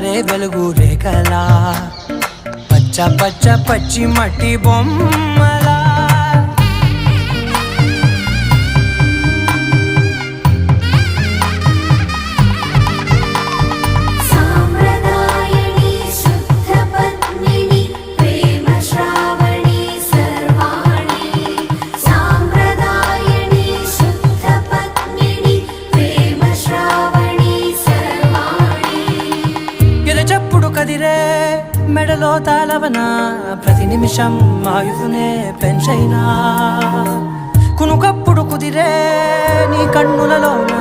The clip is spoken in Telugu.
జారే వెలుగు రేఖలా పచ్చ పచ్చ పచ్చి మట్టి బొమ్మలా చెప్పుడు కదిరే మెడలో తాళవన ప్రతి నిమిషం ఆయుధునే పెంచైనా కునుకప్పుడు కుదిరే నీ కన్నులలోన